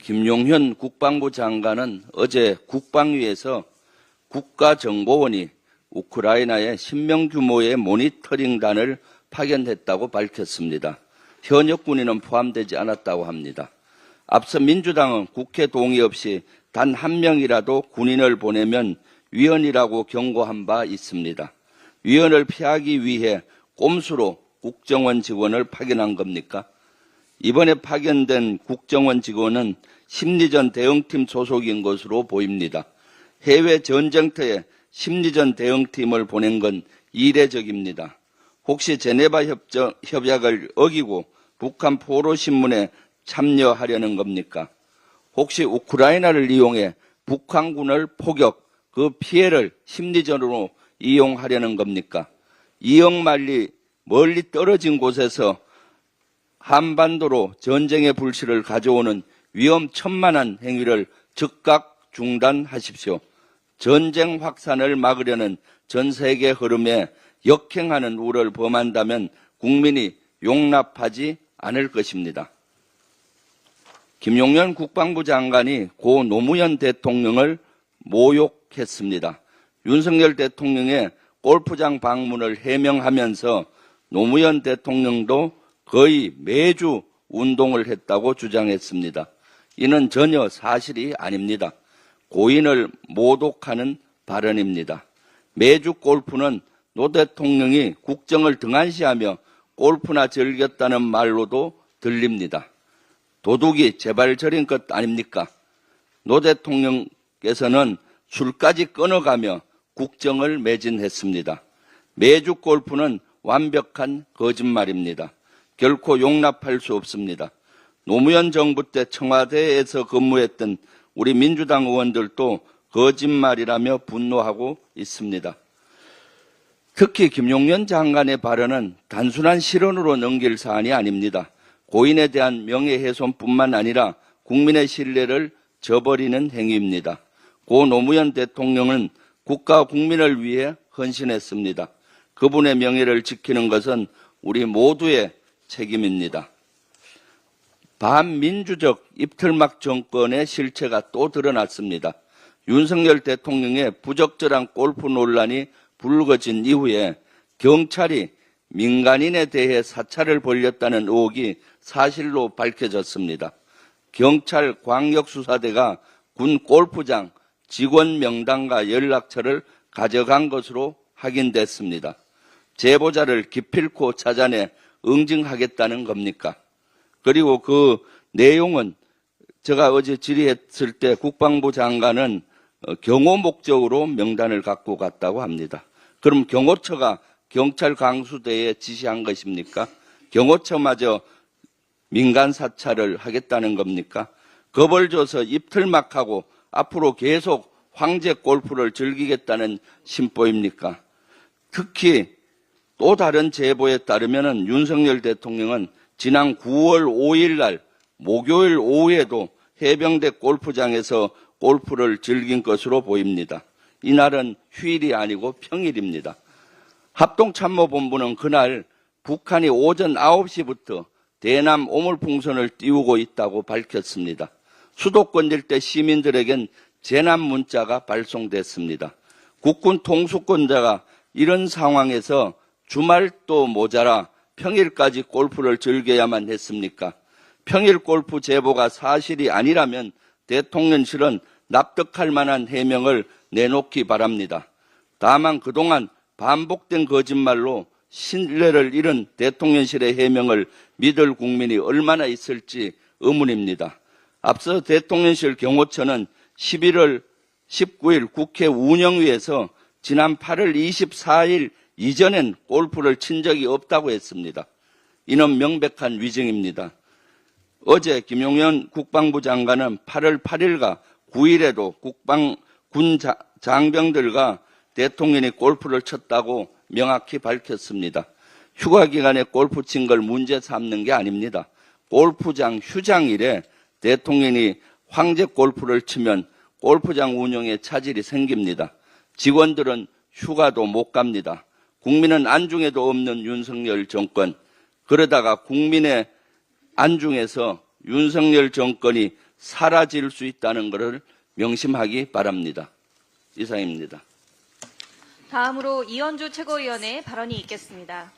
김용현 국방부 장관은 어제 국방위에서 국가정보원이 우크라이나에 10명 규모의 모니터링단을 파견했다고 밝혔습니다. 현역 군인은 포함되지 않았다고 합니다. 앞서 민주당은 국회 동의 없이 단 한 명이라도 군인을 보내면 위헌이라고 경고한 바 있습니다. 위헌을 피하기 위해 꼼수로 국정원 직원을 파견한 겁니까? 이번에 파견된 국정원 직원은 심리전 대응팀 소속인 것으로 보입니다. 해외 전쟁터에 심리전 대응팀을 보낸 건 이례적입니다. 혹시 제네바 협약을 어기고 북한 포로신문에 참여하려는 겁니까? 혹시 우크라이나를 이용해 북한군을 포격, 그 피해를 심리전으로 이용하려는 겁니까? 이영만리 멀리 떨어진 곳에서 한반도로 전쟁의 불씨를 가져오는 위험천만한 행위를 즉각 중단하십시오. 전쟁 확산을 막으려는 전 세계 흐름에 역행하는 우를 범한다면 국민이 용납하지 않을 것입니다. 김용현 국방부 장관이 고 노무현 대통령을 모욕했습니다. 윤석열 대통령의 골프장 방문을 해명하면서 노무현 대통령도 거의 매주 운동을 했다고 주장했습니다. 이는 전혀 사실이 아닙니다. 고인을 모독하는 발언입니다. 매주 골프는 노 대통령이 국정을 등한시하며 골프나 즐겼다는 말로도 들립니다. 도둑이 제발 저린 것 아닙니까? 노 대통령께서는 술까지 끊어가며 국정을 매진했습니다. 매주 골프는 완벽한 거짓말입니다. 결코 용납할 수 없습니다. 노무현 정부 때 청와대에서 근무했던 우리 민주당 의원들도 거짓말이라며 분노하고 있습니다. 특히 김용현 장관의 발언은 단순한 실언으로 넘길 사안이 아닙니다. 고인에 대한 명예훼손뿐만 아니라 국민의 신뢰를 저버리는 행위입니다. 고 노무현 대통령은 국가와 국민을 위해 헌신했습니다. 그분의 명예를 지키는 것은 우리 모두의 책임입니다. 반민주적 입틀막 정권의 실체가 또 드러났습니다. 윤석열 대통령의 부적절한 골프 논란이 불거진 이후에 경찰이 민간인에 대해 사찰을 벌였다는 의혹이 사실로 밝혀졌습니다. 경찰 광역수사대가 군 골프장 직원 명단과 연락처를 가져간 것으로 확인됐습니다. 제보자를 기필코 찾아내 응징하겠다는 겁니까? 그리고 그 내용은 제가 어제 질의했을 때 국방부 장관은 경호 목적으로 명단을 갖고 갔다고 합니다. 그럼 경호처가 경찰 강수대에 지시한 것입니까? 경호처마저 민간 사찰을 하겠다는 겁니까? 겁을 줘서 입틀막하고 앞으로 계속 황제 골프를 즐기겠다는 심보입니까? 특히 또 다른 제보에 따르면 윤석열 대통령은 지난 9월 5일 날 목요일 오후에도 해병대 골프장에서 골프를 즐긴 것으로 보입니다. 이날은 휴일이 아니고 평일입니다. 합동참모본부는 그날 북한이 오전 9시부터 대남 오물풍선을 띄우고 있다고 밝혔습니다. 수도권 일대 시민들에겐 재난 문자가 발송됐습니다. 국군 통수권자가 이런 상황에서 주말도 모자라 평일까지 골프를 즐겨야만 했습니까? 평일 골프 제보가 사실이 아니라면 대통령실은 납득할 만한 해명을 내놓기 바랍니다. 다만 그동안 반복된 거짓말로 신뢰를 잃은 대통령실의 해명을 믿을 국민이 얼마나 있을지 의문입니다. 앞서 대통령실 경호처는 11월 19일 국회 운영위에서 지난 8월 24일 이전엔 골프를 친 적이 없다고 했습니다. 이는 명백한 위증입니다. 어제 김용현 국방부 장관은 8월 8일과 9일에도 군 장병들과 대통령이 골프를 쳤다고 명확히 밝혔습니다. 휴가 기간에 골프 친 걸 문제 삼는 게 아닙니다. 골프장 휴장일에 대통령이 황제 골프를 치면 골프장 운영에 차질이 생깁니다. 직원들은 휴가도 못 갑니다. 국민은 안중에도 없는 윤석열 정권, 그러다가 국민의 안중에서 윤석열 정권이 사라질 수 있다는 것을 명심하기 바랍니다. 이상입니다. 다음으로 이현주 최고위원의 발언이 있겠습니다.